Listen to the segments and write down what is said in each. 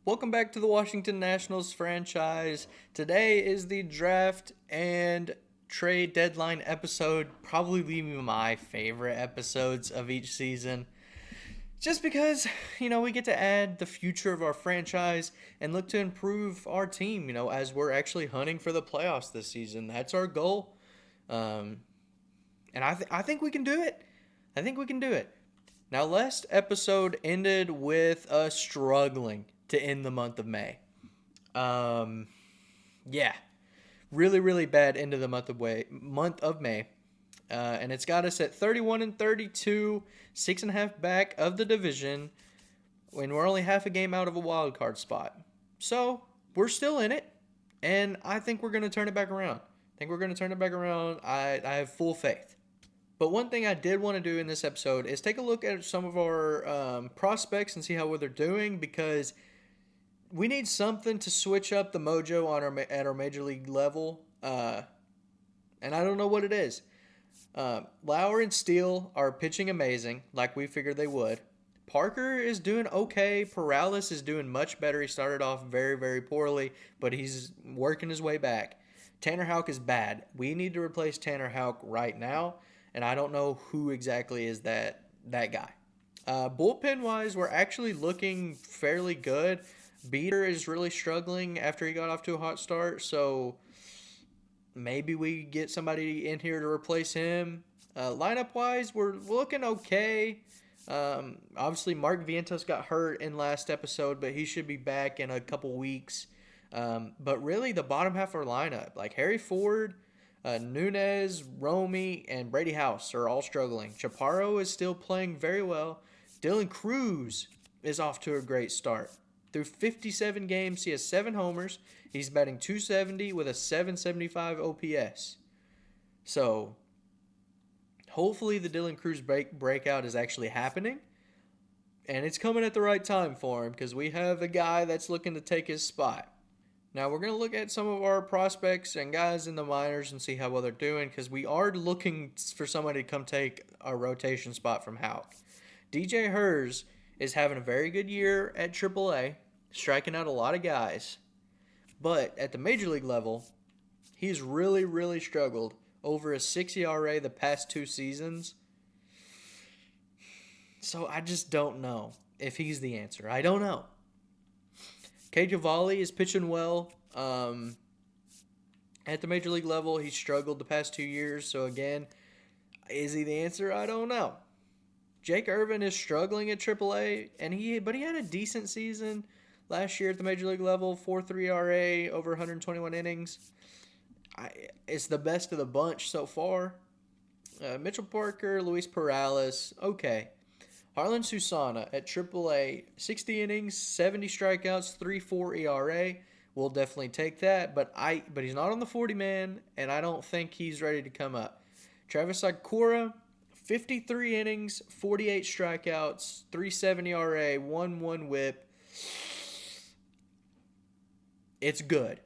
Welcome back to the Washington Nationals franchise. Today is the draft and trade deadline episode, probably my favorite episodes of each season. Just because, we get to add the future of our franchise and look to improve our team, as we're actually hunting for the playoffs this season. That's our goal. Um, and I think we can do it. I think we can do it. Now, last episode ended with us struggling to end the month of May. Um, yeah, really, really bad end of the month of May, and it's got us at 31-32, 6.5 back of the division, when we're only half a game out of a wild card spot. So we're still in it, and I think we're gonna turn it back around. I have full faith. But one thing I did want to do in this episode is take a look at some of our prospects and see how well they're doing, because we need something to switch up the mojo at our major league level, and I don't know what it is. Lauer and Steele are pitching amazing, like we figured they would. Parker is doing okay. Perales is doing much better. He started off very, very poorly, but he's working his way back. Tanner Houck is bad. We need to replace Tanner Houck right now, and I don't know who exactly is that guy. Bullpen wise, we're actually looking fairly good. Beater is really struggling after he got off to a hot start, so maybe we get somebody in here to replace him. Lineup wise, we're looking okay. Obviously, Mark Vientos got hurt in last episode, but he should be back in a couple weeks. But really, the bottom half of our lineup, like Harry Ford, Nunez, Romy, and Brady House, are all struggling. Chaparro is still playing very well. Dylan Cruz is off to a great start. Through 57 games, he has 7 homers. He's batting .270 with a .775 OPS. So, hopefully the Dylan Cruz breakout is actually happening. And it's coming at the right time for him, because we have a guy that's looking to take his spot. Now, we're going to look at some of our prospects and guys in the minors and see how well they're doing, because we are looking for somebody to come take a rotation spot from Houck. DJ Hers is having a very good year at AAA, striking out a lot of guys. But at the major league level, he's really, really struggled. Over a 6 ERA the past 2 seasons. So I just don't know if he's the answer. I don't know. K. Cavalli is pitching well. At the major league level, he's struggled the past 2 years. So again, is he the answer? I don't know. Jake Irvin is struggling at AAA, but he had a decent season last year at the major league level. 4.3 ERA over 121 innings. It's the best of the bunch so far. Mitchell Parker, Luis Perales, okay. Harlan Susana at AAA, 60 innings, 70 strikeouts, 3.4 ERA. We'll definitely take that, but he's not on the 40-man, and I don't think he's ready to come up. Travis Sakura, 53 innings, 48 strikeouts, 3.7 ERA, 1.1 WHIP. It's good.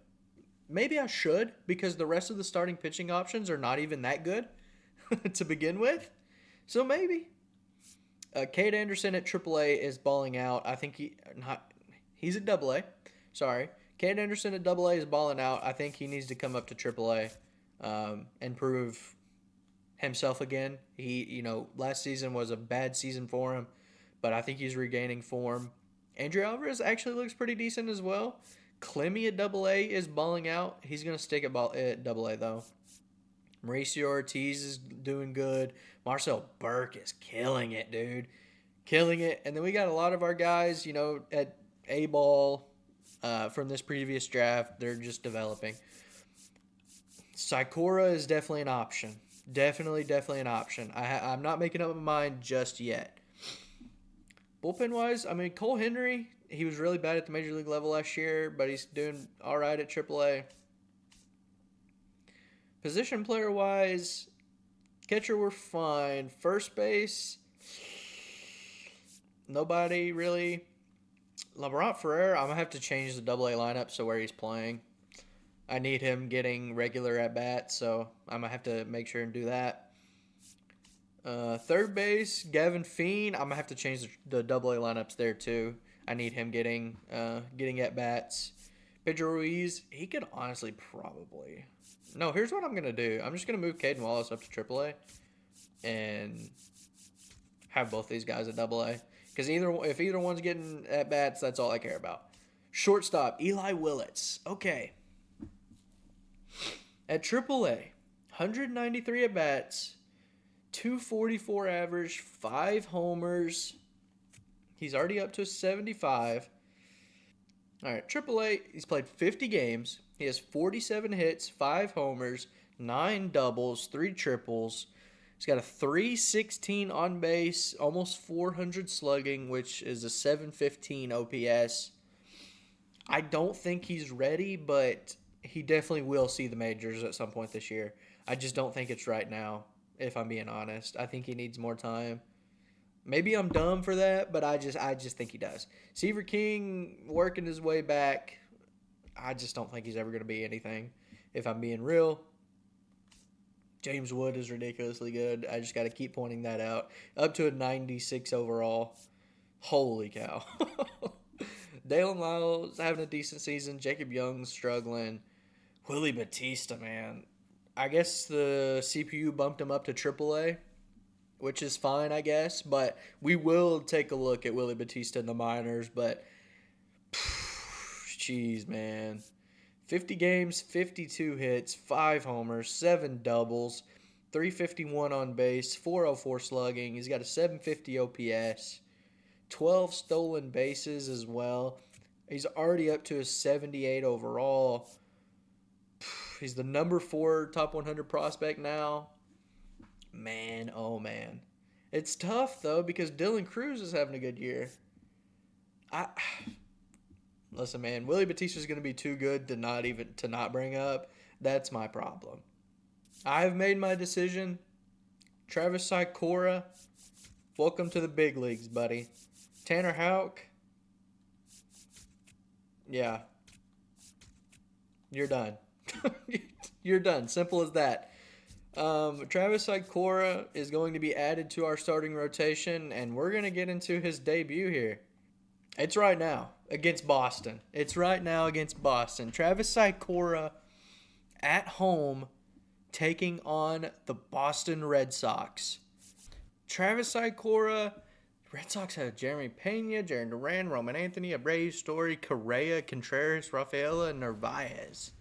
Maybe I should, because the rest of the starting pitching options are not even that good to begin with. So maybe. Cade Anderson at AAA is balling out. I think he's at AA. Sorry. Cade Anderson at AA is balling out. I think he needs to come up to AAA and prove himself again. Last season was a bad season for him, but I think he's regaining form. Andrew Alvarez actually looks pretty decent as well. Clemmy at AA is balling out. He's going to stick at AA, though. Mauricio Ortiz is doing good. Marcel Burke is killing it, dude. Killing it. And then we got a lot of our guys, at A-ball from this previous draft. They're just developing. Sakura is definitely an option. Definitely an option. I'm not making up my mind just yet. Bullpen-wise, Cole Henry, he was really bad at the major league level last year, but he's doing all right at AAA. Position player-wise, catcher, we're fine. First base, nobody really. Laurent Ferrer, I'm going to have to change the AA lineup so where he's playing. I need him getting regular at-bats, so I'm going to have to make sure and do that. Third base, Gavin Fiend. I'm going to have to change the AA lineups there too. I need him getting at bats. Pedro Ruiz, he could honestly probably. No, here's what I'm gonna do. I'm just gonna move Caden Wallace up to AAA and have both these guys at AA. Because if either one's getting at bats, that's all I care about. Shortstop, Eli Willits. Okay. At AAA, 193 at bats, 244 average, 5 homers. He's already up to 75. All right, AAA, he's played 50 games. He has 47 hits, 5 homers, 9 doubles, 3 triples. He's got a 316 on base, almost 400 slugging, which is a 715 OPS. I don't think he's ready, but he definitely will see the majors at some point this year. I just don't think it's right now, if I'm being honest. I think he needs more time. Maybe I'm dumb for that, but I just think he does. Seaver King working his way back. I just don't think he's ever going to be anything, if I'm being real. James Wood is ridiculously good. I just got to keep pointing that out. Up to a 96 overall. Holy cow. Dalen Lyles having a decent season. Jacob Young's struggling. Willie Batista, man. I guess the CPU bumped him up to AAA, which is fine, I guess. But we will take a look at Willie Batista in the minors. But, jeez, man. 50 games, 52 hits, 5 homers, 7 doubles, 351 on base, 404 slugging. He's got a 750 OPS, 12 stolen bases as well. He's already up to a 78 overall. He's the number 4 top 100 prospect now. Man, oh man. It's tough, though, because Dylan Cruz is having a good year. Listen, man, Willie Batista is going to be too good to not bring up. That's my problem. I've made my decision. Travis Sikora, welcome to the big leagues, buddy. Tanner Houck, yeah, you're done. You're done. Simple as that. Travis Sikora is going to be added to our starting rotation, and we're going to get into his debut here. It's right now against Boston. Travis Sikora at home taking on the Boston Red Sox. Travis Sikora, Red Sox have Jeremy Pena, Jarren Duran, Roman Anthony, Abreu, Story, Correa, Contreras, Rafaela, and Narvaez.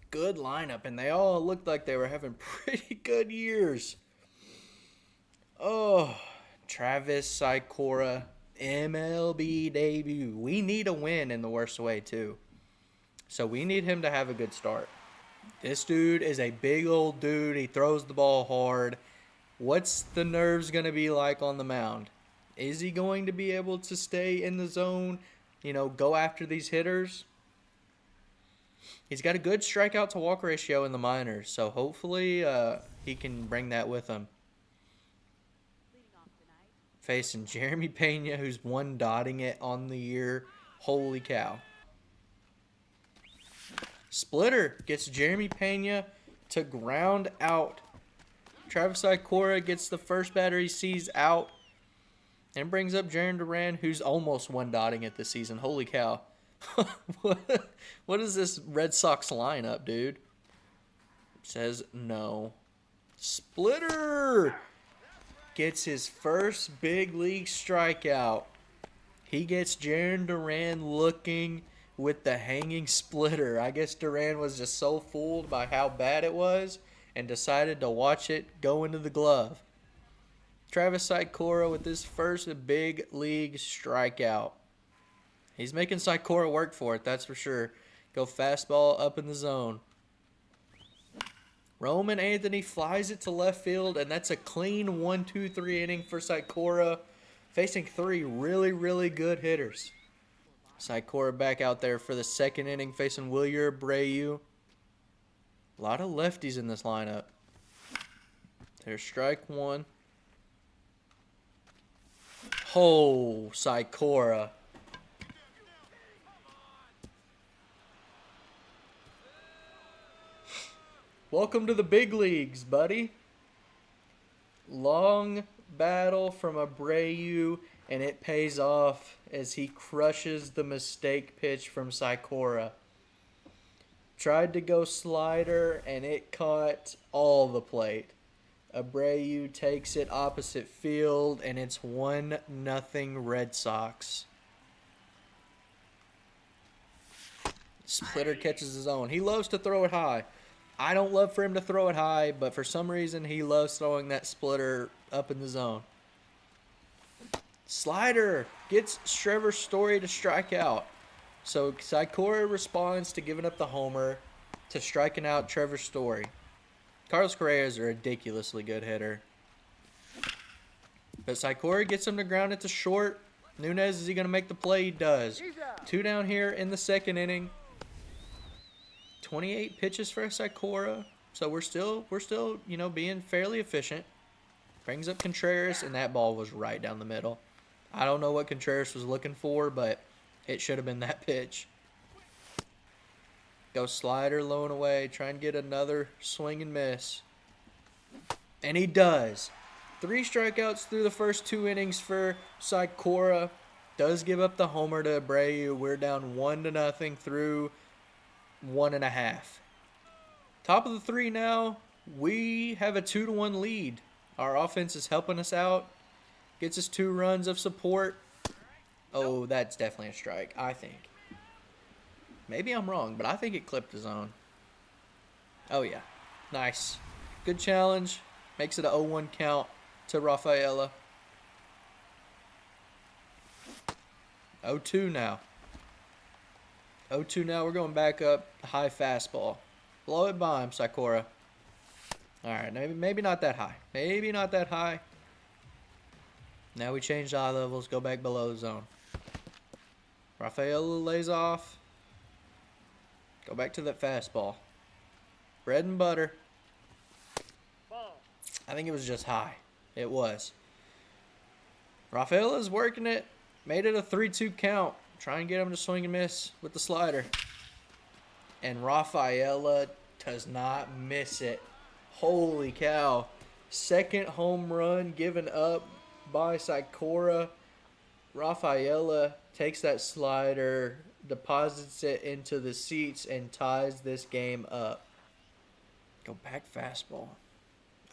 Good lineup, and they all looked like they were having pretty good years. Oh, Travis Sikora, MLB debut. We need a win in the worst way, too. So we need him to have a good start. This dude is a big old dude. He throws the ball hard. What's the nerves going to be like on the mound? Is he going to be able to stay in the zone, go after these hitters? He's got a good strikeout to walk ratio in the minors, so hopefully he can bring that with him. Facing Jeremy Pena, who's one-dotting it on the year. Holy cow. Splitter gets Jeremy Pena to ground out. Travis Sikora gets the first batter he sees out and brings up Jarren Duran, who's almost one-dotting it this season. Holy cow. What is this Red Sox lineup, dude? Says no. Splitter gets his first big league strikeout. He gets Jarren Duran looking with the hanging splitter. I guess Duran was just so fooled by how bad it was and decided to watch it go into the glove. Travis Sikora with his first big league strikeout. He's making Sikora work for it, that's for sure. Go fastball up in the zone. Roman Anthony flies it to left field, and that's a clean 1-2-3 inning for Sikora, facing 3 really, really good hitters. Sikora back out there for the second inning, facing Wilyer Abreu. A lot of lefties in this lineup. There's strike 1. Oh, Sikora. Welcome to the big leagues, buddy. Long battle from Abreu and it pays off as he crushes the mistake pitch from Sikora. Tried to go slider, and it caught all the plate. Abreu takes it opposite field, and it's 1-0 Red Sox. Splitter catches his own. He loves to throw it high. I don't love for him to throw it high, but for some reason he loves throwing that splitter up in the zone. Slider gets Trevor Story to strike out. So Sikora responds to giving up the homer to striking out Trevor Story. Carlos Correa is a ridiculously good hitter. But Sikora gets him to ground it to short. Nunez, is he going to make the play? He does. 2 down here in the second inning. 28 pitches for Sikora. So we're still, being fairly efficient. Brings up Contreras, and that ball was right down the middle. I don't know what Contreras was looking for, but it should have been that pitch. Go slider, low and away. Try and get another swing and miss. And he does. 3 strikeouts through the first 2 innings for Sikora. Does give up the homer to Abreu. We're down 1-0 through 1.5. Top of the 3 now. We have a 2-1 lead. Our offense is helping us out. Gets us 2 runs of support. Oh, that's definitely a strike, I think. Maybe I'm wrong, but I think it clipped the zone. Oh, yeah. Nice. Good challenge. Makes it a 0-1 count to Rafaela. 0-2 now. 0-2 now. We're going back up. High fastball. Blow it by him, Sikora. All right. Maybe not that high. Maybe not that high. Now we change eye levels. Go back below the zone. Rafaela lays off. Go back to that fastball. Bread and butter. I think it was just high. It was. Rafaela's working it. Made it a 3-2 count. Try and get him to swing and miss with the slider. And Rafaela does not miss it. Holy cow. Second home run given up by Sikora. Rafaela takes that slider, deposits it into the seats, and ties this game up. Go back fastball.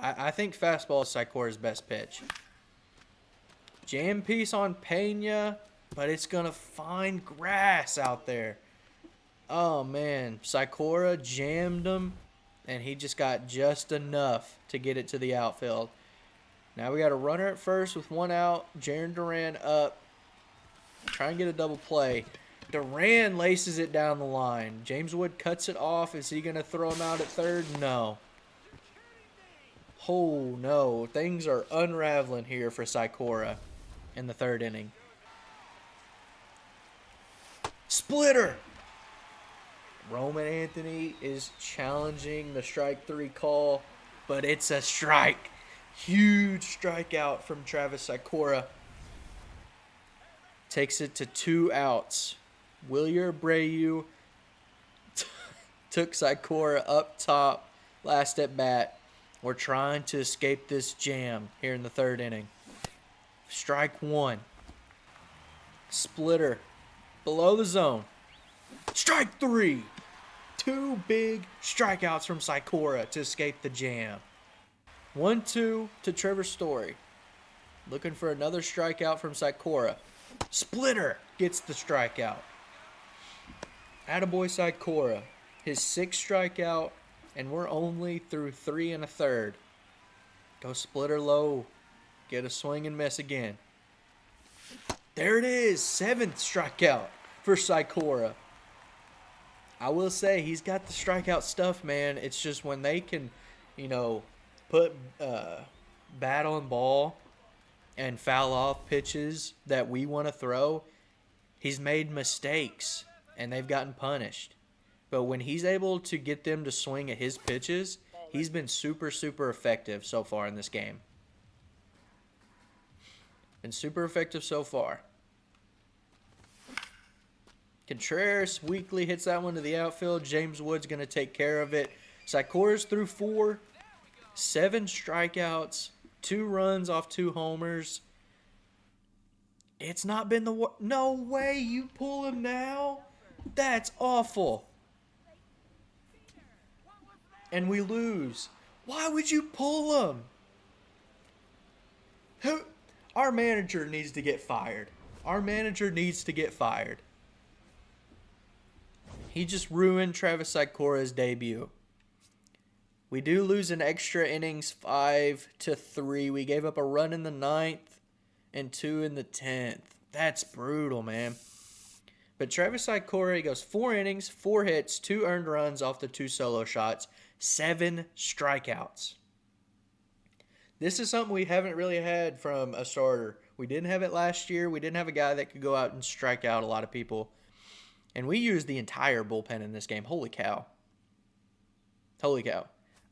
I think fastball is Sikora's best pitch. Jam piece on Pena, but it's going to find grass out there. Oh, man. Sikora jammed him, and he just got just enough to get it to the outfield. Now we got a runner at first with 1 out. Jaron Duran up. Try and get a double play. Duran laces it down the line. James Wood cuts it off. Is he going to throw him out at third? No. Oh, no. Things are unraveling here for Sikora in the 3rd inning. Splitter! Roman Anthony is challenging the strike 3 call, but it's a strike. Huge strikeout from Travis Sikora. Takes it to 2 outs. Wilyer Abreu took Sikora up top last at bat. We're trying to escape this jam here in the 3rd inning. Strike 1. Splitter. Below the zone. Strike 3. 2 big strikeouts from Sikora to escape the jam. 1-2 to Trevor Story. Looking for another strikeout from Sikora. Splitter gets the strikeout. Attaboy Sikora. His 6th strikeout, and we're only through 3 1/3. Go Splitter low. Get a swing and miss again. There it is. 7th strikeout for Sikora. I will say he's got the strikeout stuff, man. It's just when they can, put bat on ball and foul off pitches that we want to throw, he's made mistakes and they've gotten punished. But when he's able to get them to swing at his pitches, he's been super, super effective so far in this game. Been super effective so far. Contreras weakly hits that one to the outfield. James Wood's going to take care of it. Sikora's through 4. 7 strikeouts. 2 runs off 2 homers. It's not been the no way you pull him now. That's awful. And we lose. Why would you pull him? Who? Our manager needs to get fired. Our manager needs to get fired. He just ruined Travis Sikora's debut. We do lose in extra innings 5-3. We gave up a run in the 9th and 2 in the 10th. That's brutal, man. But Travis Sikora, he goes 4 innings, 4 hits, 2 earned runs off the 2 solo shots, 7 strikeouts. This is something we haven't really had from a starter. We didn't have it last year. We didn't have a guy that could go out and strike out a lot of people. And we used the entire bullpen in this game. Holy cow. Holy cow.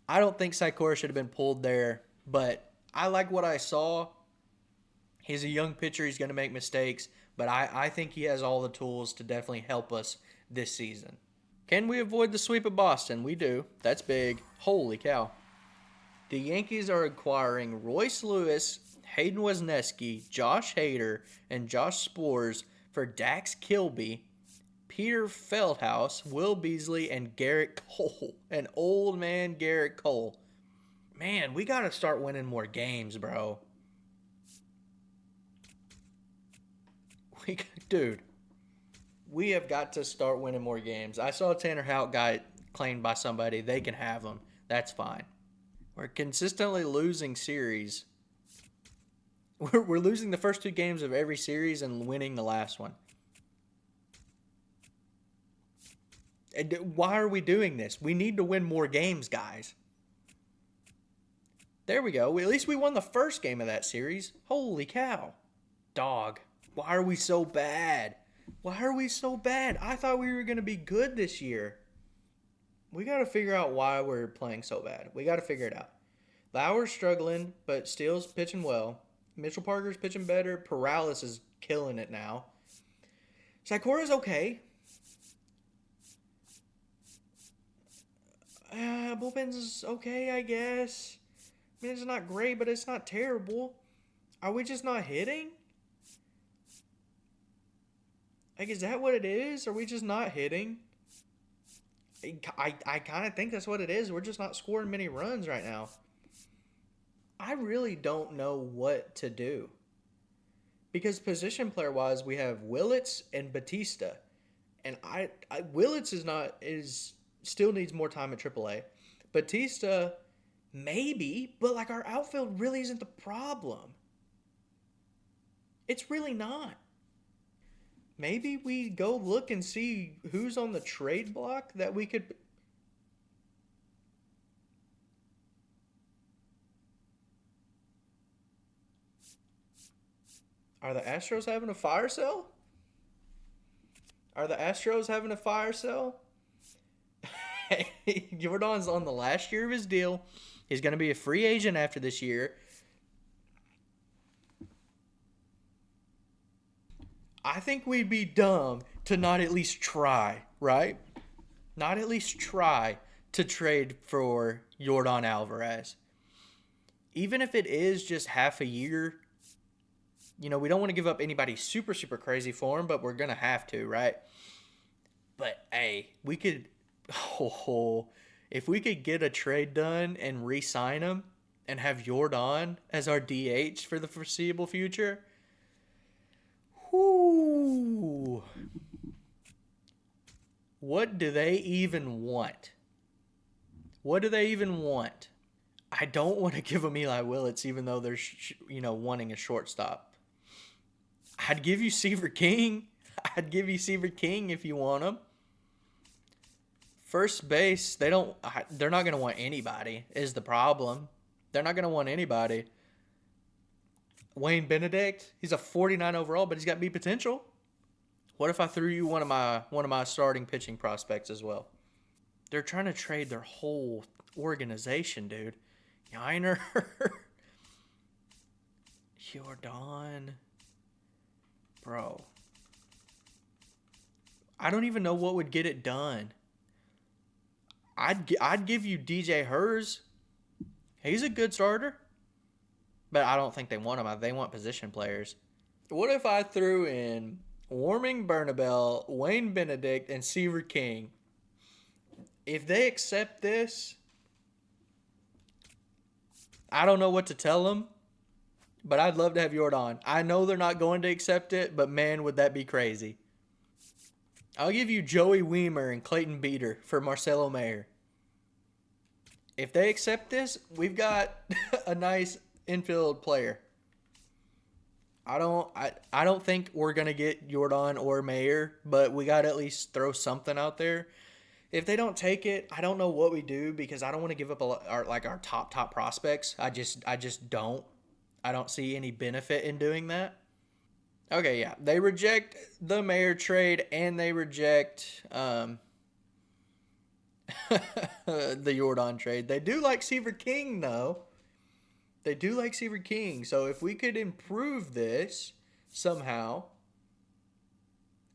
I don't think Sikora should have been pulled there, but I like what I saw. He's a young pitcher. He's going to make mistakes, but I think he has all the tools to definitely help us this season. Can we avoid the sweep of Boston? We do. That's big. Holy cow. The Yankees are acquiring Royce Lewis, Hayden Wesneski, Josh Hader, and Josh Spores for Dax Kilby, Peter Feldhaus, Will Beasley, and Garrett Cole. An old man Garrett Cole. Man, we got to start winning more games, bro. Dude, we have got to start winning more games. I saw Tanner Houck got claimed by somebody. They can have him. That's fine. We're consistently losing series. We're losing the first 2 games of every series and winning the last one. And why are we doing this? We need to win more games, guys. There we go. At least we won the first game of that series. Holy cow. Dog. Why are we so bad? Why are we so bad? I thought we were going to be good this year. We got to figure out why we're playing so bad. We got to figure it out. Lauer's struggling, but Steele's pitching well. Mitchell Parker's pitching better. Perales is killing it now. Sikora's okay. Bullpen's okay, I guess. I mean, it's not great, but it's not terrible. Are we just not hitting? Like, is that what it is? Are we just not hitting? I kind of think that's what it is. We're just not scoring many runs right now. I really don't know what to do. Because position player-wise, we have Willits and Batista. And Willits still needs more time at AAA. Batista, maybe, but like our outfield really isn't the problem. It's really not. Maybe we go look and see who's on the trade block that we could... Are the Astros having a fire sale? Are the Astros having a fire sale? Jordan's on the last year of his deal. He's going to be a free agent after this year. I think we'd be dumb to not at least try, right? Not at least try to trade for Yordan Alvarez. Even if it is just half a year, you know, we don't want to give up anybody super, super crazy for him, but we're going to have to, right? But, hey, we could... if we could get a trade done and re-sign him and have Yordan as our DH for the foreseeable future... Whoo. What do they even want? What do they even want? I don't want to give them Eli Willits, even though they're, wanting a shortstop. I'd give you Seaver King. I'd give you Seaver King if you want him. First base, they're not going to want anybody, is the problem. They're not going to want anybody. Wayne Benedict, he's a 49 overall, but he's got big potential. What if I threw you one of my starting pitching prospects as well? They're trying to trade their whole organization, dude. Yiner, Jordan, bro. I don't even know what would get it done. I'd give you DJ Hers. He's a good starter. But I don't think they want him. They want position players. What if I threw in Warming Bernabel, Wayne Benedict, and Seaver King? If they accept this, I don't know what to tell them, but I'd love to have Jordan. I know they're not going to accept it, but man, would that be crazy. I'll give you Joey Weimer and Clayton Beater for Marcelo Mayer. If they accept this, we've got a nice infield player. I don't think we're gonna get Jordan or Mayer, but we got to at least throw something out there. If they don't take it, I don't know what we do because I don't want to give up our top prospects. I just don't. I don't see any benefit in doing that. Okay, yeah, they reject the Mayer trade and they reject the Jordan trade. They do like Seaver King though. They do like Seaver King. So if we could improve this somehow,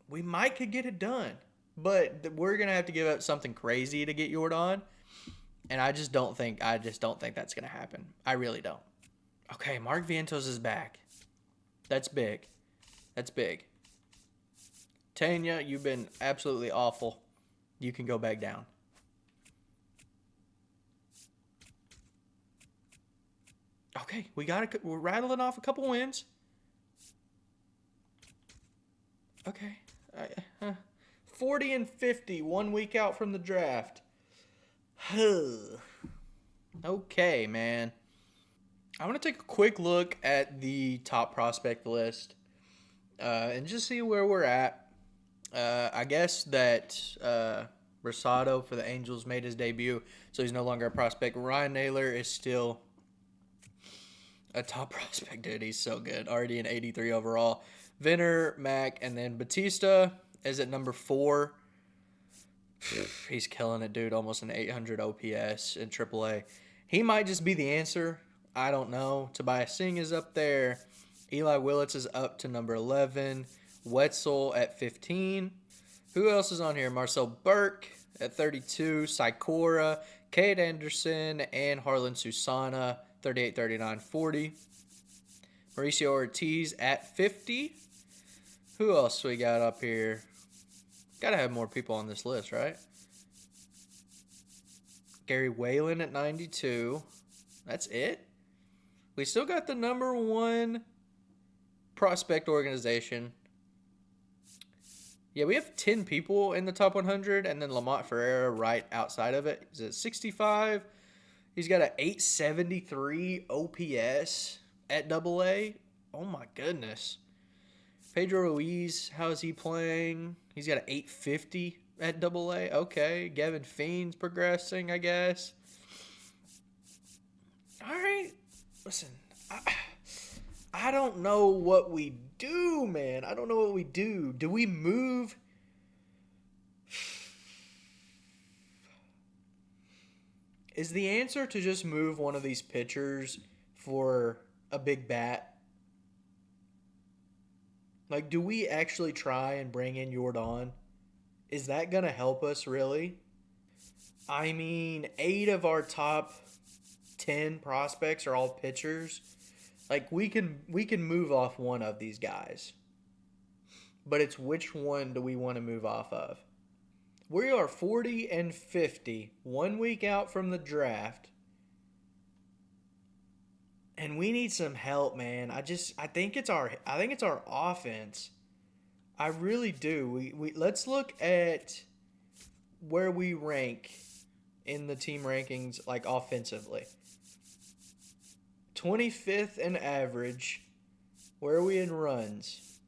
we might could get it done. But we're gonna have to give up something crazy to get Jordan, and I just don't think that's gonna happen. I really don't. Okay, Mark Vientos is back. That's big. That's big. Tanya, you've been absolutely awful. You can go back down. Okay, we're rattling off a couple wins. Okay. 40 and 50, 1 week out from the draft. Okay, man. I want to take a quick look at the top prospect list and just see where we're at. I guess that Rosado for the Angels made his debut, so he's no longer a prospect. Ryan Naylor is still a top prospect, dude. He's so good. Already an 83 overall. Venner, Mack, and then Batista is at number 4. He's killing it, dude. Almost an 800 OPS in AAA. He might just be the answer. I don't know. Tobias Singh is up there. Eli Willits is up to number 11. Wetzel at 15. Who else is on here? Marcel Burke at 32. Sikora, Cade Anderson, and Harlan Susana, 38, 39, 40. Mauricio Ortiz at 50. Who else we got up here? Gotta have more people on this list, right? Gary Whalen at 92. That's it. We still got the number 1 prospect organization. Yeah, we have 10 people in the top 100, and then Lamont Ferreira right outside of it. He's at 65. He's got an 873 OPS at AA. Oh my goodness. Pedro Ruiz, how is he playing? He's got an 850 at AA. Okay. Gavin Fiend's progressing, I guess. All right. Listen, I don't know what we do, man. I don't know what we do. Do we move? Is the answer to just move one of these pitchers for a big bat? Like, do we actually try and bring in Jordan? Is that going to help us, really? I mean, 8 of our top 10 prospects are all pitchers. Like, we can move off one of these guys. But it's which one do we want to move off of? We are 40 and 50, 1 week out from the draft. And we need some help, man. I think it's our offense. I really do. We let's look at where we rank in the team rankings, like offensively. 25th in average. Where are we in runs?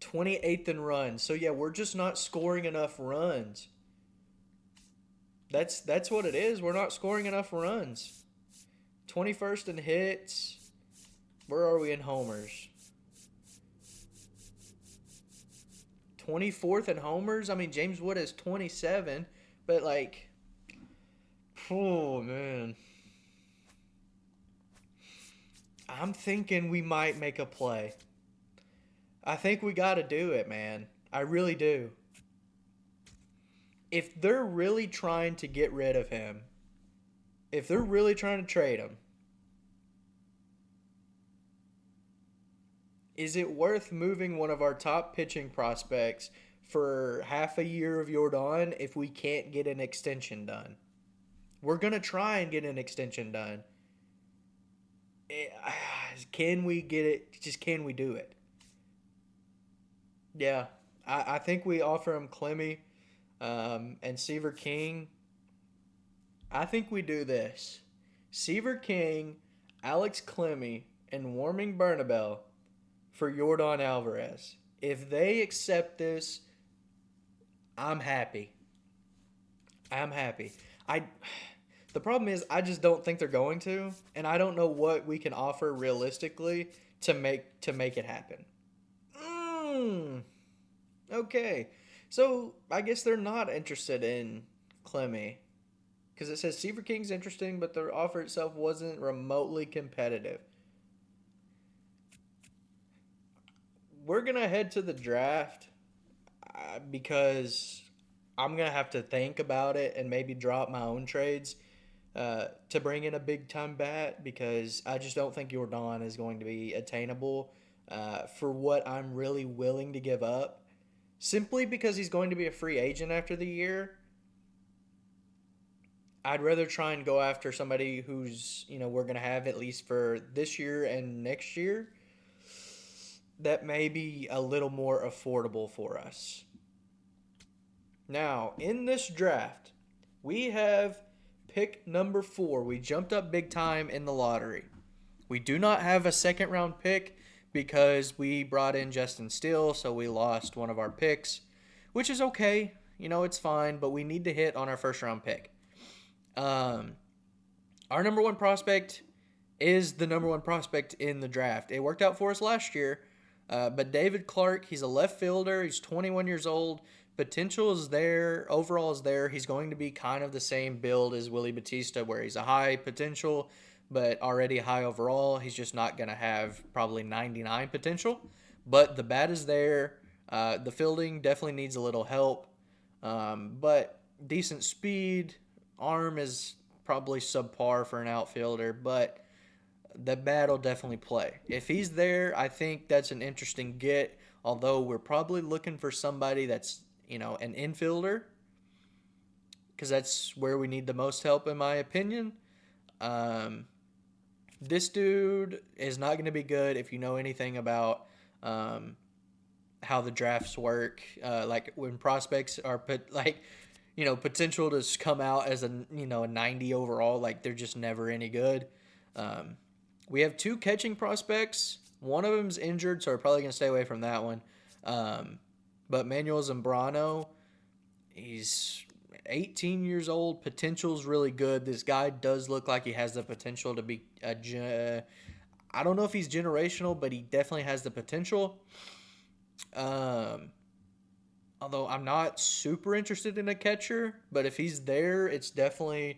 28th in runs. So yeah, we're just not scoring enough runs. That's what it is. We're not scoring enough runs. 21st in hits. Where are we in homers? 24th in homers. I mean, James Wood has 27, but like, oh man, I'm thinking we might make a play. I think we got to do it, man. I really do. If they're really trying to get rid of him, if they're really trying to trade him, Is it worth moving one of our top pitching prospects for half a year of Jordan if we can't get an extension done? We're going to try and get an extension done. Can we get it? Just can we do it? Yeah. I think we offer him Clemmy and Seaver King. I think we do this. Seaver King, Alex Clemmy, and Warming Bernabel for Jordan Alvarez. If they accept this, I'm happy. I'm happy. The problem is I just don't think they're going to, and I don't know what we can offer realistically to make it happen. Okay. So I guess they're not interested in Clemmy. Because it says Seaver King's interesting, but the offer itself wasn't remotely competitive. We're going to head to the draft because I'm going to have to think about it and maybe drop my own trades to bring in a big-time bat because I just don't think Jordan is going to be attainable for what I'm really willing to give up. Simply because he's going to be a free agent after the year. I'd rather try and go after somebody who's, we're going to have at least for this year and next year that may be a little more affordable for us. Now, in this draft, we have pick number 4. We jumped up big time in the lottery. We do not have a second round pick because we brought in Justin Steele, so we lost one of our picks, which is okay. It's fine, but we need to hit on our first round pick. Our number 1 prospect is the number 1 prospect in the draft. It worked out for us last year, but David Clark, he's a left fielder. He's 21 years old. Potential is there. Overall is there. He's going to be kind of the same build as Willie Batista, where he's a high potential, but already high overall. He's just not going to have probably 99 potential, but the bat is there. The fielding definitely needs a little help, but decent speed. Arm is probably subpar for an outfielder, but the bat will definitely play. If he's there, I think that's an interesting get, although we're probably looking for somebody that's, an infielder, because that's where we need the most help, in my opinion. This dude is not going to be good if you know anything about how the drafts work, like when prospects are potential to come out as a 90 overall, like they're just never any good. We have 2 catching prospects. One of them's injured, so we're probably going to stay away from that one. But Manuel Zambrano, he's 18 years old. Potential's really good. This guy does look like he has the potential to be I don't know if he's generational, but he definitely has the potential. Although I'm not super interested in a catcher, but if he's there, it's definitely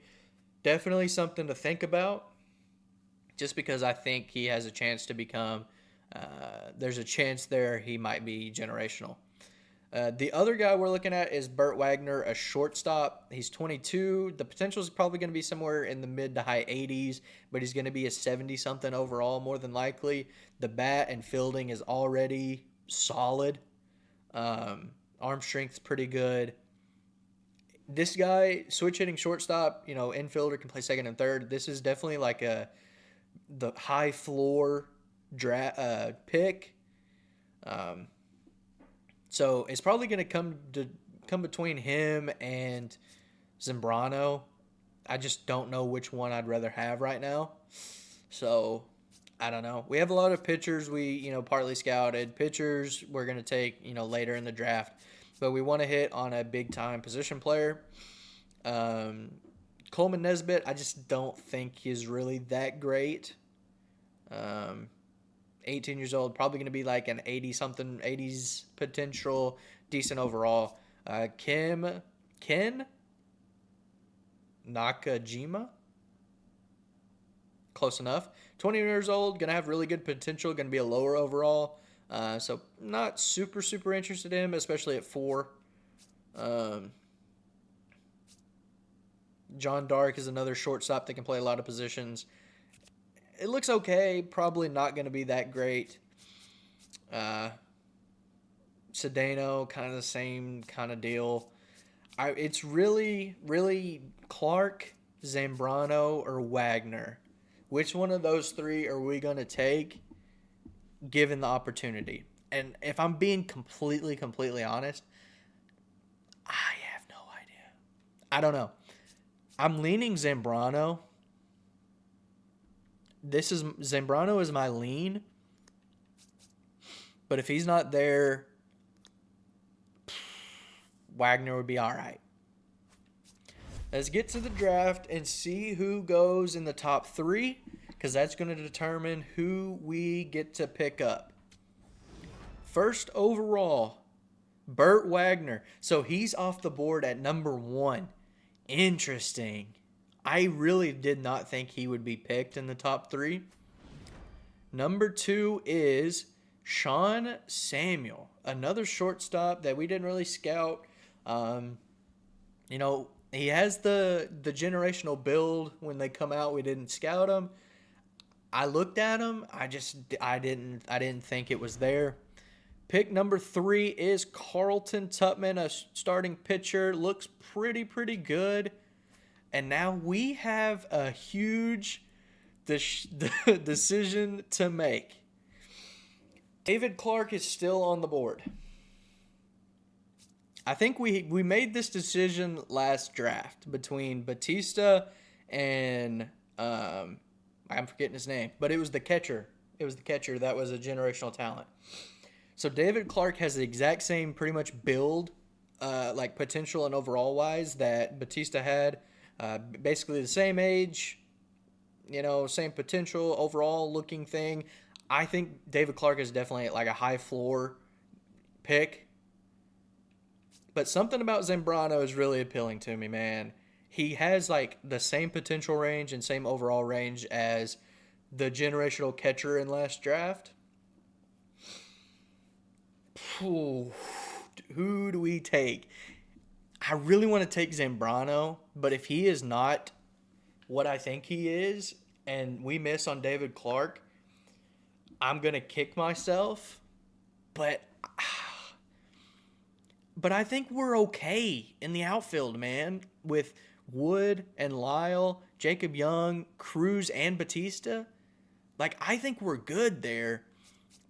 something to think about. Just because I think he has a chance to become, there's a chance there he might be generational. The other guy we're looking at is Burt Wagner, a shortstop. He's 22. The potential is probably going to be somewhere in the mid to high 80s, but he's going to be a 70-something overall more than likely. The bat and fielding is already solid. Arm strength's pretty good. This guy, switch hitting shortstop, infielder, can play second and third. This is definitely like the high floor pick. So it's probably going to come between him and Zambrano. I just don't know which one I'd rather have right now. So I don't know. We have a lot of pitchers we, partly scouted. Pitchers we're going to take, later in the draft. But we want to hit on a big-time position player. Coleman Nesbitt, I just don't think he's really that great. 18 years old, probably going to be like an 80-something, 80s potential, decent overall. Ken Nakajima? Close enough. 20 years old, going to have really good potential, going to be a lower overall. So not super, super interested in him, especially at 4. John Dark is another shortstop that can play a lot of positions. It looks okay. Probably not going to be that great. Uh, Cedeno, kind of the same kind of deal. It's really Clark, Zambrano, or Wagner. Which one of those three are we going to take given the opportunity? And if I'm being completely honest, I have no idea. I don't know. I'm leaning Zambrano. Zambrano is my lean. But if he's not there, Wagner would be all right. Let's get to the draft and see who goes in the top 3, because that's going to determine who we get to pick up. First overall, Burt Wagner. So he's off the board at number 1. Interesting. I really did not think he would be picked in the top 3. Number 2 is Sean Samuel, another shortstop that we didn't really scout. He has the generational build. When they come out, we didn't scout him. I looked at him. I didn't think it was there. Pick number 3 is Carlton Tupman, a starting pitcher. Looks pretty good. And now we have a huge decision to make. David Clark is still on the board. I think we made this decision last draft between Batista and I'm forgetting his name, but it was the catcher. It was the catcher that was a generational talent. So David Clark has the exact same pretty much build, like potential and overall wise, that Batista had. Basically the same age, same potential, overall looking thing. I think David Clark is definitely like a high floor pick. But something about Zambrano is really appealing to me, man. He has like the same potential range and same overall range as the generational catcher in last draft. Who do we take? I really want to take Zambrano, but if he is not what I think he is, and we miss on David Clark, I'm going to kick myself. But I think we're okay in the outfield, man, with Wood and Lyle, Jacob Young, Cruz, and Batista. Like, I think we're good there.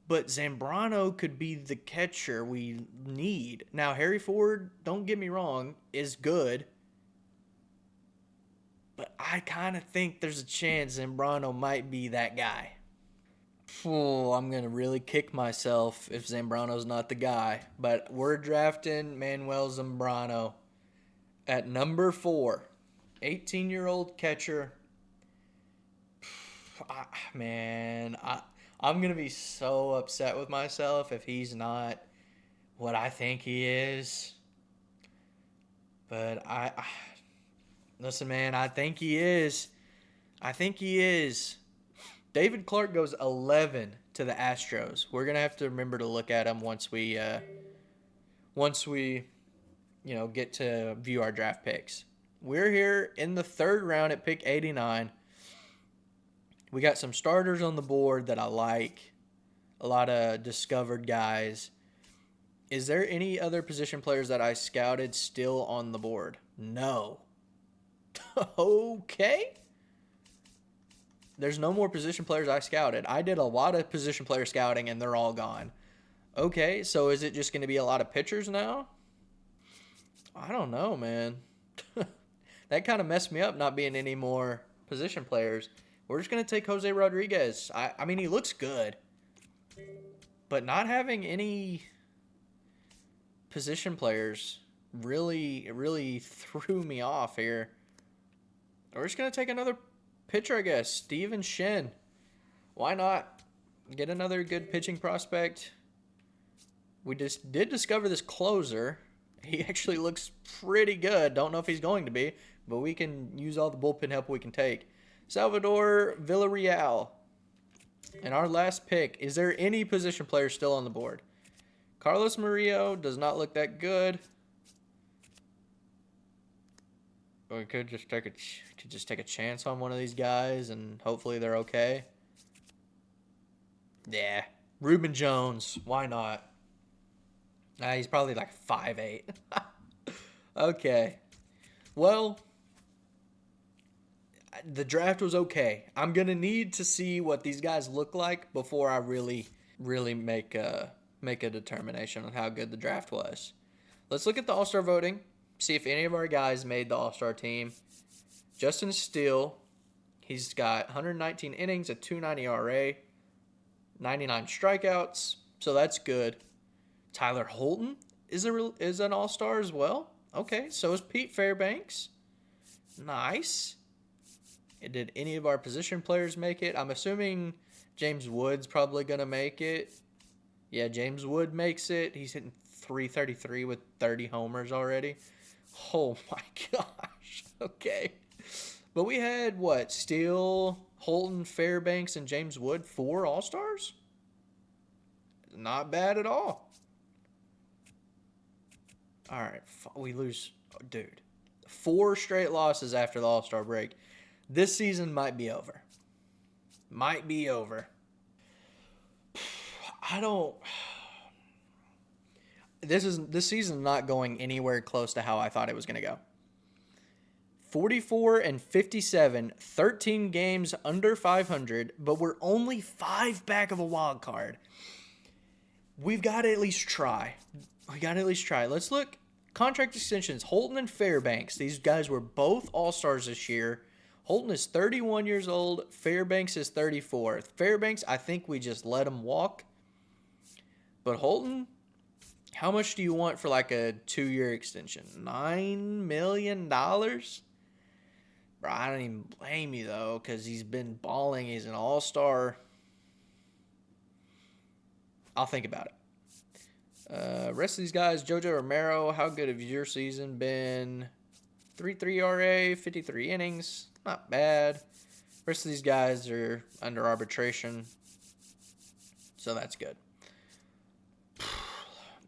But Zambrano could be the catcher we need. Now, Harry Ford, don't get me wrong, is good. But I kind of think there's a chance Zambrano might be that guy. I'm going to really kick myself if Zambrano's not the guy. But we're drafting Manuel Zambrano at number 4. 18-year-old catcher. I'm going to be so upset with myself if he's not what I think he is. But listen, man, I think he is. David Clark goes 11 to the Astros. We're going to have to remember to look at him once we get to view our draft picks. We're here in the 3rd round at pick 89. We got some starters on the board that I like. A lot of discovered guys. Is there any other position players that I scouted still on the board? No. Okay. There's no more position players I scouted. I did a lot of position player scouting, and they're all gone. Okay, so is it just going to be a lot of pitchers now? I don't know, man. That kind of messed me up not being any more position players. We're just going to take Jose Rodriguez. I mean, he looks good. But not having any position players really threw me off here. We're just going to take another pitcher, I guess. Steven Shen. Why not? Get another good pitching prospect. We just did discover this closer. He actually looks pretty good. Don't know if he's going to be, but we can use all the bullpen help we can take. Salvador Villarreal. And our last pick. Is there any position player still on the board? Carlos Murillo does not look that good. We could just take a chance on one of these guys, and hopefully they're okay. Yeah, Reuben Jones. Why not? He's probably like 5'8". Okay. Well, the draft was okay. I'm going to need to see what these guys look like before I really make a determination on how good the draft was. Let's look at the All-Star voting, see if any of our guys made the All-Star team. Justin Steele, he's got 119 innings, a 2.90 ERA, 99 strikeouts, so that's good. Tyler Holton is an All-Star as well. Okay, so is Pete Fairbanks. Nice. Did any of our position players make it? I'm assuming James Wood's probably going to make it. Yeah, James Wood makes it. He's hitting 333 with 30 homers already. Oh my gosh. Okay. But we had what? Steele, Holton, Fairbanks, and James Wood, 4 All-Stars? Not bad at all. All right. We lose. Dude. 4 straight losses after the All-Star break. This season might be over. Might be over. This season's not going anywhere close to how I thought it was going to go. 44-57, 13 games under 500, but we're only 5 back of a wild card. We've got to at least try. Let's look. Contract extensions. Holton and Fairbanks. These guys were both All-Stars this year. Holton is 31 years old. Fairbanks is 34. Fairbanks, I think we just let him walk. But Holton, how much do you want for like a 2-year extension? $9 million? Bro, I don't even blame you, though, because he's been balling. He's an all-star. I'll think about it. Rest of these guys, Jojo Romero, how good have your season been? 3.3 ERA, 53 innings. Not bad. Rest of these guys are under arbitration, so that's good.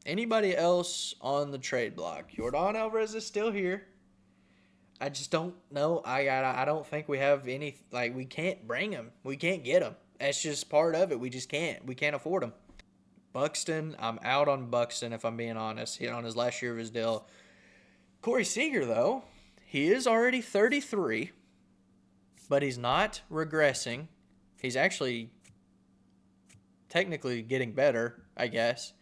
Anybody else on the trade block? Yordan Alvarez is still here. I just don't know. I don't think we have any. Like, we can't bring him. We can't get him. That's just part of it. We just can't. We can't afford him. Buxton, I'm out on Buxton if I'm being honest. He's on his last year of his deal. Corey Seager, though, he is already 33, but he's not regressing. He's actually technically getting better, I guess.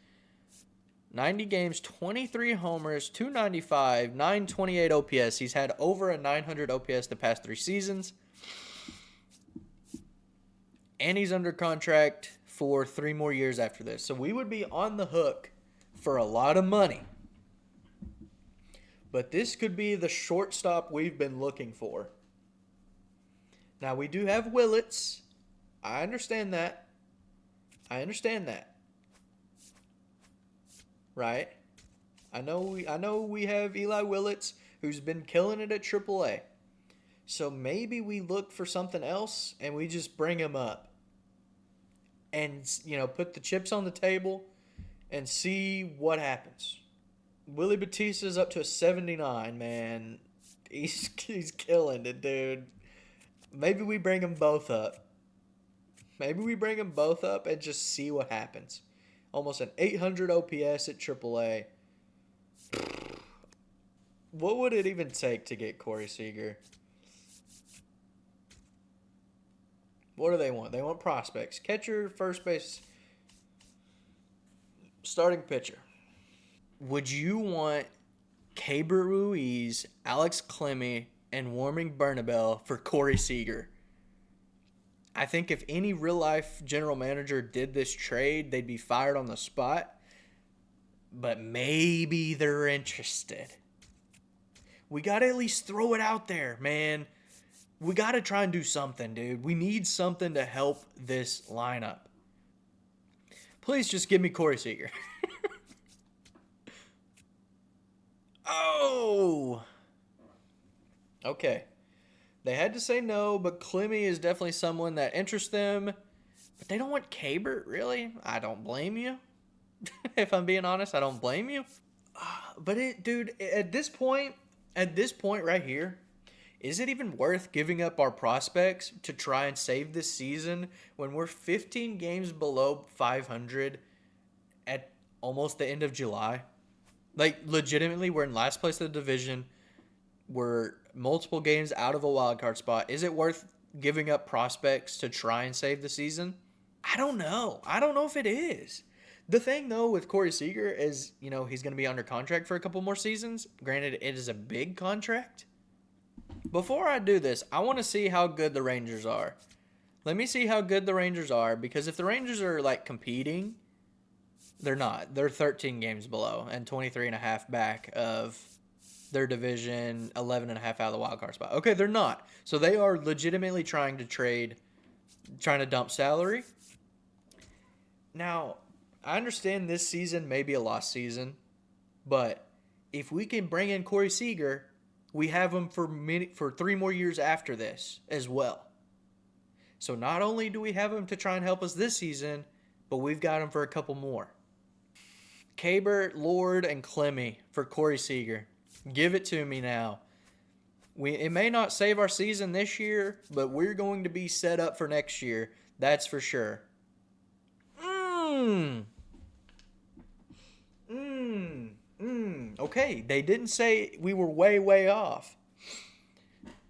90 games, 23 homers, 295, 928 OPS. He's had over a 900 OPS the past 3 seasons. And he's under contract for 3 more years after this. So we would be on the hook for a lot of money. But this could be the shortstop we've been looking for. Now, we do have Willits. I understand that. Right? I know we have Eli Willits, who's been killing it at AAA. So maybe we look for something else and we just bring him up. And, put the chips on the table and see what happens. Willie Batista's up to a 79, man. He's killing it, dude. Maybe we bring them both up. And just see what happens. Almost an 800 OPS at AAA. What would it even take to get Corey Seager? What do they want? They want prospects. Catcher, first base, starting pitcher. Would you want Keibert Ruiz, Alex Clemmie, and Warming Bernabel for Corey Seager? I think if any real-life general manager did this trade, they'd be fired on the spot. But maybe they're interested. We got to at least throw it out there, man. We got to try and do something, dude. We need something to help this lineup. Please just give me Corey Seager. Oh! Okay. They had to say no, but Clemmie is definitely someone that interests them. But they don't want Keibert, really? I don't blame you. If I'm being honest, I don't blame you. But, dude, at this point right here, is it even worth giving up our prospects to try and save this season when we're 15 games below 500 at almost the end of July? Like, legitimately, we're in last place of the division. We're multiple games out of a wild card spot. Is it worth giving up prospects to try and save the season? I don't know. I don't know if it is. The thing, though, with Corey Seager is, he's going to be under contract for a couple more seasons. Granted, it is a big contract. Before I do this, I want to see how good the Rangers are. Let me see how good the Rangers are, because if the Rangers are, like, competing, they're not. They're 13 games below and 23 and a half back of their division, 11 and a half out of the wild card spot. Okay, they're not. So they are legitimately trying to dump salary. Now, I understand this season may be a lost season, but if we can bring in Corey Seager, we have him for 3 more years after this as well. So not only do we have him to try and help us this season, but we've got him for a couple more. Cabert, Lord, and Clemmy for Corey Seager. Give it to me now. It may not save our season this year, but we're going to be set up for next year. That's for sure. Okay, they didn't say we were way, way off.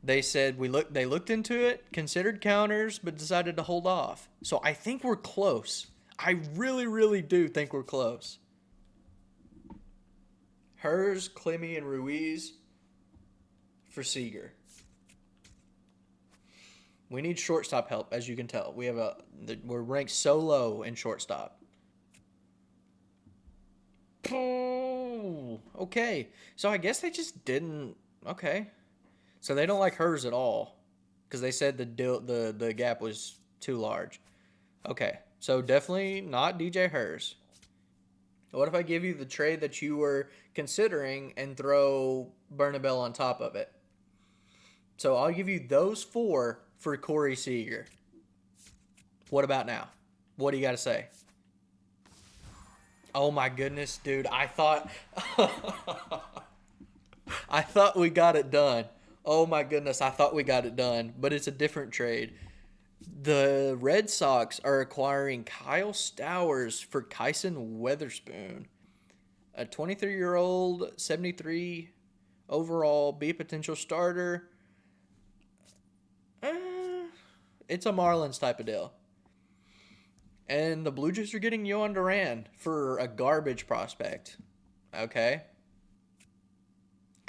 They said they looked into it, considered counters, but decided to hold off. So I think we're close. I really, really do think we're close. Hers, Clemmy, and Ruiz for Seager. We need shortstop help, as you can tell. We're ranked so low in shortstop. Okay, so I guess they just didn't. Okay, so they don't like Hers at all because they said the gap was too large. Okay, so definitely not DJ Hers. What if I give you the trade that you were considering and throw Bernabell on top of it? So I'll give you those 4 for Corey Seager. What about now? What do you got to say? Oh my goodness, dude. I thought we got it done. Oh my goodness, I thought we got it done, but it's a different trade. The Red Sox are acquiring Kyle Stowers for Kyson Weatherspoon, a 23-year-old, 73 overall, be a potential starter. It's a Marlins type of deal. And the Blue Jays are getting Yohan Duran for a garbage prospect. Okay.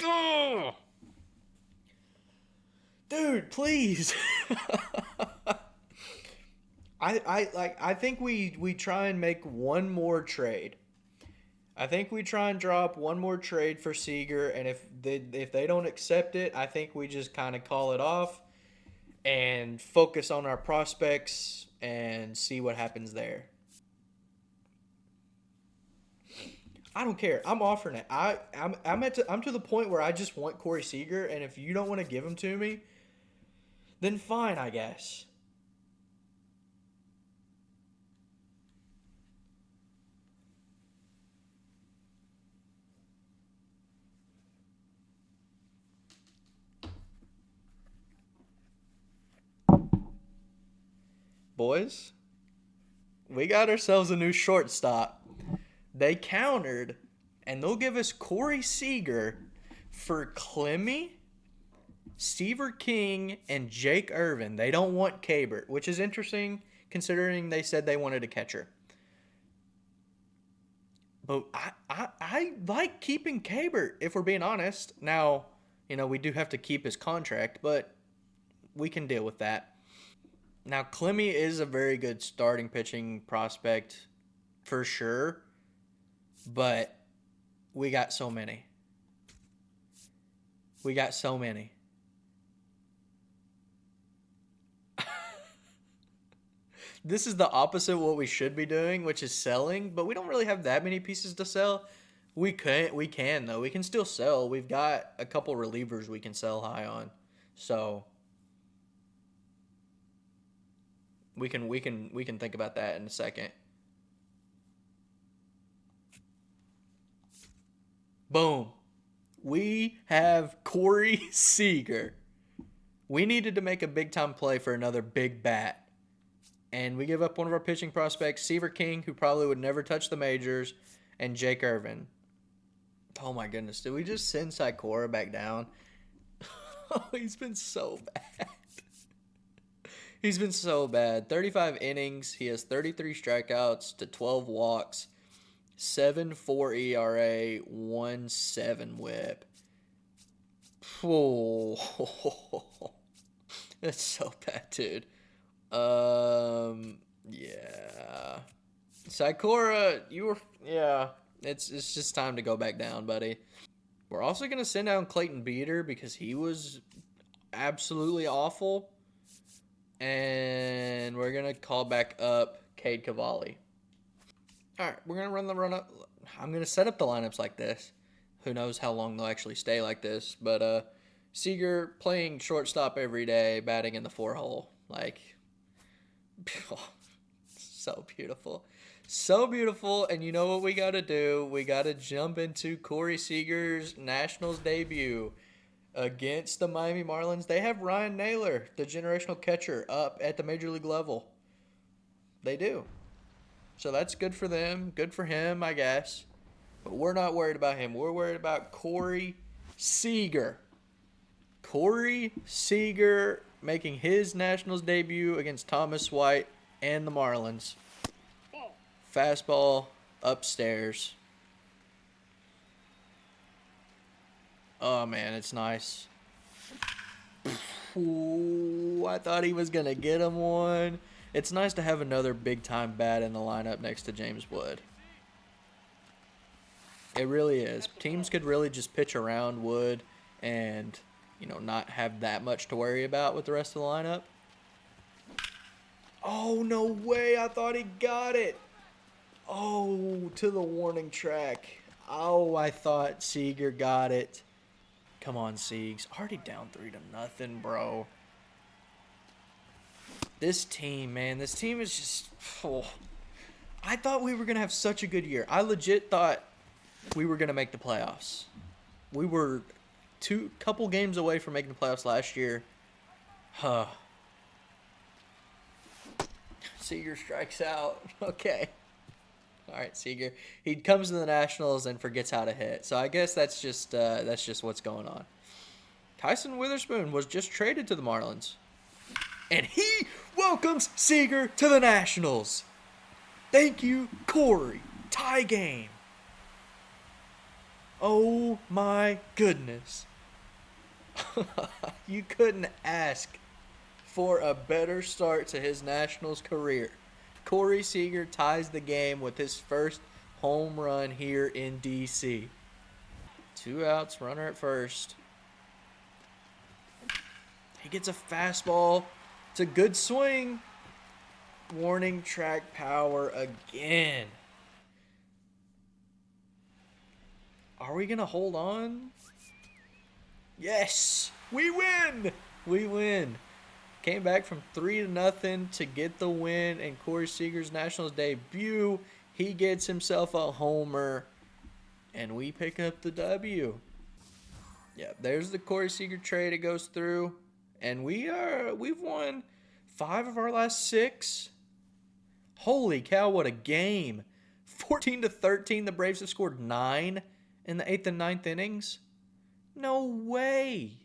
Ugh. Dude, please. I think we try and make one more trade. I think we try and drop one more trade for Seager, and if they don't accept it, I think we just kind of call it off and focus on our prospects and see what happens there. I don't care. I'm offering it. I'm to the point where I just want Corey Seager, and if you don't want to give him to me, then fine, I guess. Boys, we got ourselves a new shortstop. They countered, and they'll give us Corey Seager for Clemmy, Seaver King, and Jake Irvin. They don't want Cabert, which is interesting considering they said they wanted a catcher. But I like keeping Cabert, if we're being honest. Now, we do have to keep his contract, but we can deal with that. Now, Clemmy is a very good starting pitching prospect for sure, but we got so many. This is the opposite of what we should be doing, which is selling, but we don't really have that many pieces to sell. We can though. We can still sell. We've got a couple relievers we can sell high on. So we can think about that in a second. Boom. We have Corey Seager. We needed to make a big-time play for another big bat. And we give up one of our pitching prospects, Seaver King, who probably would never touch the majors, and Jake Irvin. Oh my goodness, did we just send Sikora back down? Oh, he's been so bad. He's been so bad. 35 innings. He has 33 strikeouts to 12 walks, 7.4 ERA, 1.7 whip. Oh, that's so bad, dude. Yeah. Sikora, yeah. It's just time to go back down, buddy. We're also gonna send down Clayton Beater because he was absolutely awful. And we're going to call back up Cade Cavalli. All right, we're going to run the run-up. I'm going to set up the lineups like this. Who knows how long they'll actually stay like this. But Seager playing shortstop every day, batting in the 4-hole. Like, oh, so beautiful. So beautiful. And you know what we got to do? We got to jump into Corey Seager's Nationals debut. Against the Miami Marlins, they have Ryan Naylor, the generational catcher, up at the major league level. They do. So that's good for them. Good for him, I guess. But we're not worried about him. We're worried about Corey Seager. Corey Seager making his Nationals debut against Thomas White and the Marlins. Fastball upstairs. Oh, man, it's nice. Ooh, I thought he was going to get him one. It's nice to have another big-time bat in the lineup next to James Wood. It really is. Teams could really just pitch around Wood and, not have that much to worry about with the rest of the lineup. Oh, no way. I thought he got it. Oh, to the warning track. Oh, I thought Seager got it. Come on, Siegs. Already down 3-0, bro. This team, man. This team is just... Oh. I thought we were going to have such a good year. I legit thought we were going to make the playoffs. We were couple games away from making the playoffs last year. Huh. Seager strikes out. Okay. All right, Seager. He comes to the Nationals and forgets how to hit. So I guess that's just what's going on. Tyson Witherspoon was just traded to the Marlins. And he welcomes Seager to the Nationals. Thank you, Corey. Tie game. Oh, my goodness. You couldn't ask for a better start to his Nationals career. Corey Seager ties the game with his first home run here in D.C. 2 outs, runner at first. He gets a fastball. It's a good swing. Warning track power again. Are we going to hold on? Yes! We win! We win. Came back from 3-0 to get the win in Corey Seager's Nationals debut. He gets himself a homer, and we pick up the W. Yeah, there's the Corey Seager trade. It goes through, and we've won 5 of our last 6. Holy cow! What a game! 14-13. The Braves have scored 9 in the 8th and 9th innings. No way.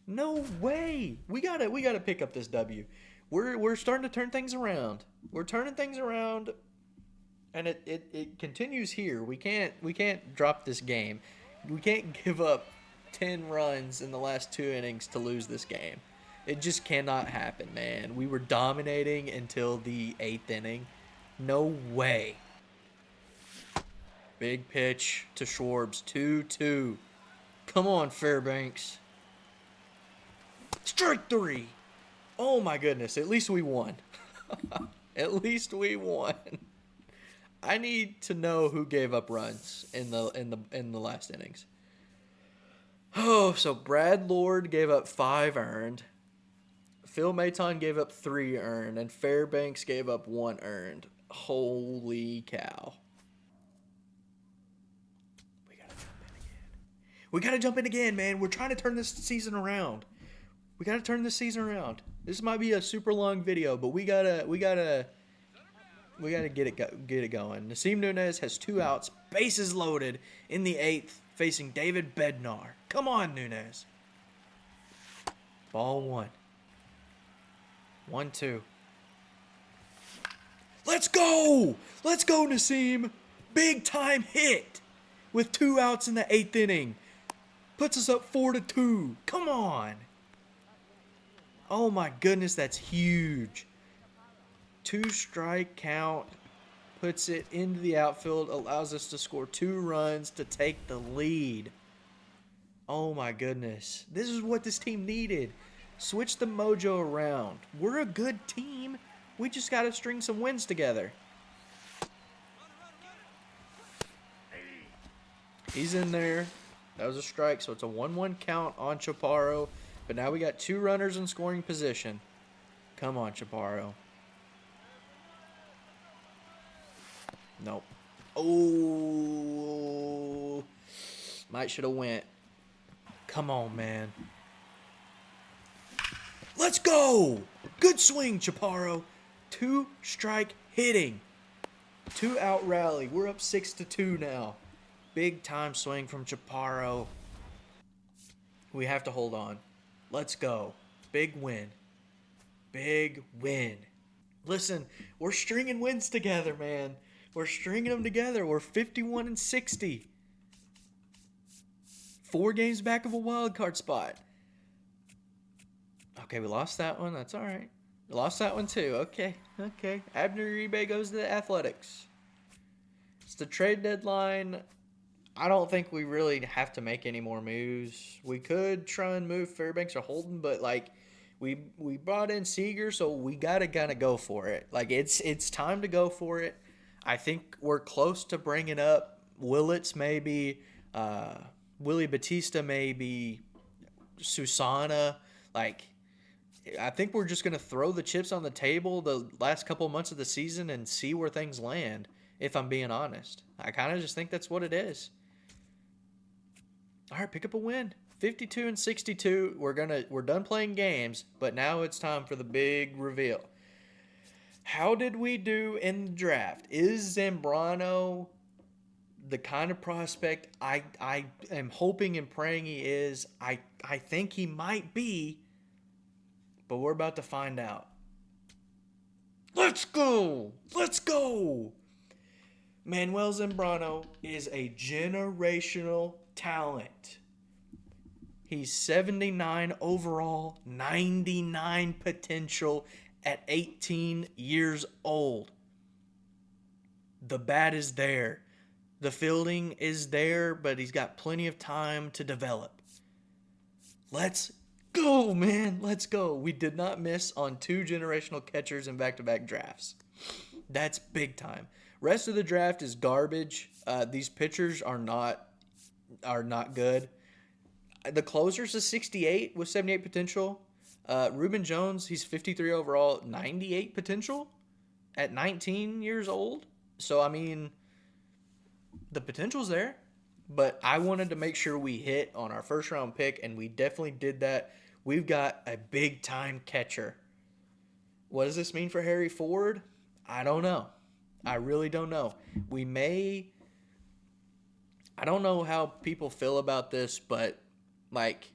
No way. We gotta pick up this W. We're starting to turn things around. We're turning things around, and it continues here. We can't drop this game. We can't give up 10 runs in the last 2 innings to lose this game. It just cannot happen, man. We were dominating until the 8th inning. No way. Big pitch to Schwartz. 2-2. Come on, Fairbanks. Strike 3. Oh my goodness. At least we won. At least we won. I need to know who gave up runs in the last innings. Oh, so Brad Lord gave up 5 earned. Phil Maton gave up 3 earned, and Fairbanks gave up 1 earned. Holy cow. We gotta jump in again, man. We're trying to turn this season around. We got to turn this season around. This might be a super long video, but we gotta get it going. Nasim Nunez has 2 outs, bases loaded in the 8th, facing David Bednar. Come on, Nunez. Ball 1. 1-2. Let's go! Let's go, Nasim! Big time hit with 2 outs in the 8th inning. Puts us up 4-2. Come on! Oh my goodness, that's huge. 2-strike count. Puts it into the outfield. Allows us to score 2 runs to take the lead. Oh my goodness. This is what this team needed. Switch the mojo around. We're a good team. We just got to string some wins together. He's in there. That was a strike, so it's a 1-1 count on Chaparro. But now we got 2 runners in scoring position. Come on, Chaparro. Nope. Oh. Might should have went. Come on, man. Let's go. Good swing, Chaparro. 2-strike hitting. 2-out rally. We're up 6-2 now. Big time swing from Chaparro. We have to hold on. Let's go. Big win. Big win. Listen, we're stringing wins together, man. We're stringing them together. We're 51-60. 4 games back of a wild card spot. Okay, we lost that one. That's all right. We lost that one too. Okay. Abner Uribe goes to the Athletics. It's the trade deadline. I don't think we really have to make any more moves. We could try and move Fairbanks or Holden, but like we brought in Seager, so we gotta kind of go for it. Like it's time to go for it. I think we're close to bringing up Willits, maybe Willie Batista, maybe Susana. Like I think we're just gonna throw the chips on the table the last couple of months of the season and see where things land. If I'm being honest, I kind of just think that's what it is. All right, pick up a win. 52-62. We're done playing games, but now it's time for the big reveal. How did we do in the draft? Is Zambrano the kind of prospect I am hoping and praying he is? I think he might be, but we're about to find out. Let's go! Let's go! Manuel Zambrano is a generational talent. He's 79 overall, 99 potential at 18 years old. The bat is there. The fielding is there, but he's got plenty of time to develop. Let's go, man. Let's go. We did not miss on 2 generational catchers in back-to-back drafts. That's big time. Rest of the draft is garbage. These pitchers are not good. The closer's a 68 with 78 potential. Reuben Jones, he's 53 overall, 98 potential at 19 years old. So, I mean, the potential's there. But I wanted to make sure we hit on our first-round pick, and we definitely did that. We've got a big-time catcher. What does this mean for Harry Ford? I don't know. I really don't know. I don't know how people feel about this, but, like,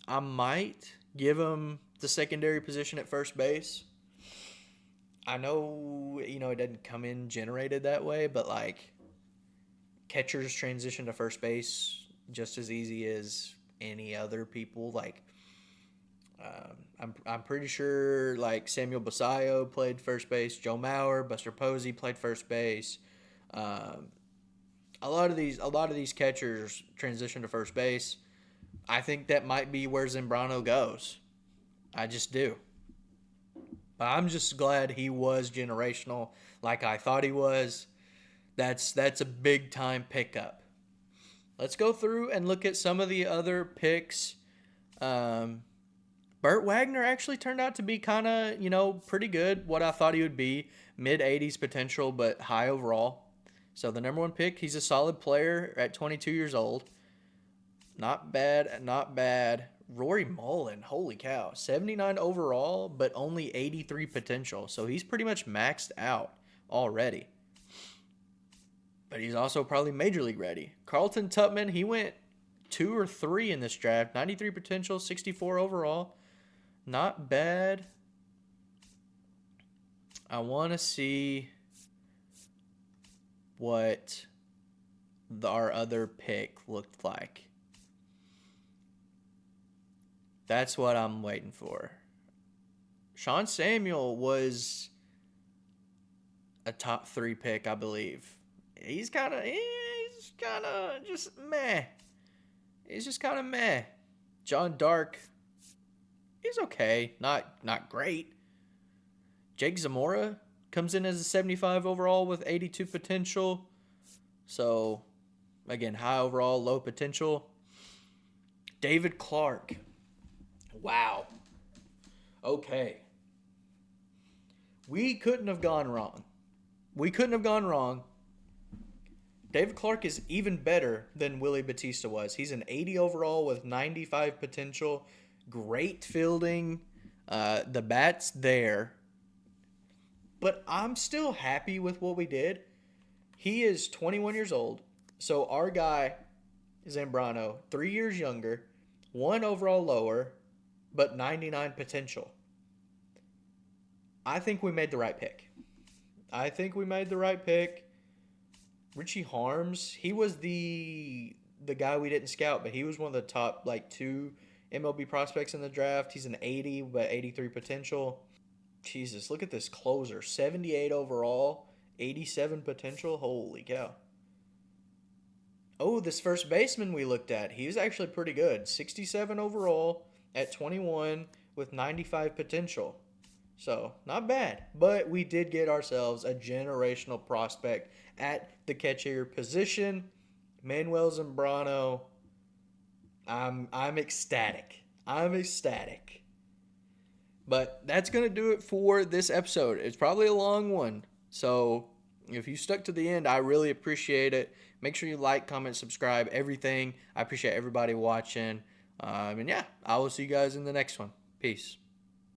I might give him the secondary position at first base. I know, it doesn't come in generated that way, but, like, catchers transition to first base just as easy as any other people. Like, I'm pretty sure like Samuel Basayo played first base, Joe Mauer, Buster Posey played first base. A lot of these catchers transition to first base. I think that might be where Zambrano goes. I just do. But I'm just glad he was generational like I thought he was. That's a big time pickup. Let's go through and look at some of the other picks. Burt Wagner actually turned out to be kind of, pretty good. What I thought he would be. Mid-80s potential, but high overall. So the number 1 pick, he's a solid player at 22 years old. Not bad, not bad. Rory Mullen, holy cow. 79 overall, but only 83 potential. So he's pretty much maxed out already. But he's also probably major league ready. Carlton Tupman, he went 2 or 3 in this draft. 93 potential, 64 overall. Not bad. I want to see what our other pick looked like. That's what I'm waiting for. Sean Samuel was a top 3 pick, I believe. He's kind of just meh. He's just kind of meh. John Dark, he's okay. Not great. Jake Zamora comes in as a 75 overall with 82 potential. So, again, high overall, low potential. David Clark. Wow. Okay. We couldn't have gone wrong. David Clark is even better than Willie Batista was. He's an 80 overall with 95 potential. Great fielding. The bat's there. But I'm still happy with what we did. He is 21 years old. So our guy, Zambrano, 3 years younger, 1 overall lower, but 99 potential. I think we made the right pick. Richie Harms, he was the guy we didn't scout, but he was one of the top 2 MLB prospects in the draft. He's an 80, but 83 potential. Jesus, look at this closer. 78 overall, 87 potential. Holy cow. Oh, this first baseman we looked at, he was actually pretty good. 67 overall at 21 with 95 potential. So, not bad. But we did get ourselves a generational prospect at the catcher position. Manuel Zambrano. I'm ecstatic. But that's going to do it for this episode. It's probably a long one. So, if you stuck to the end, I really appreciate it. Make sure you like, comment, subscribe, everything. I appreciate everybody watching. And yeah, I will see you guys in the next one. Peace.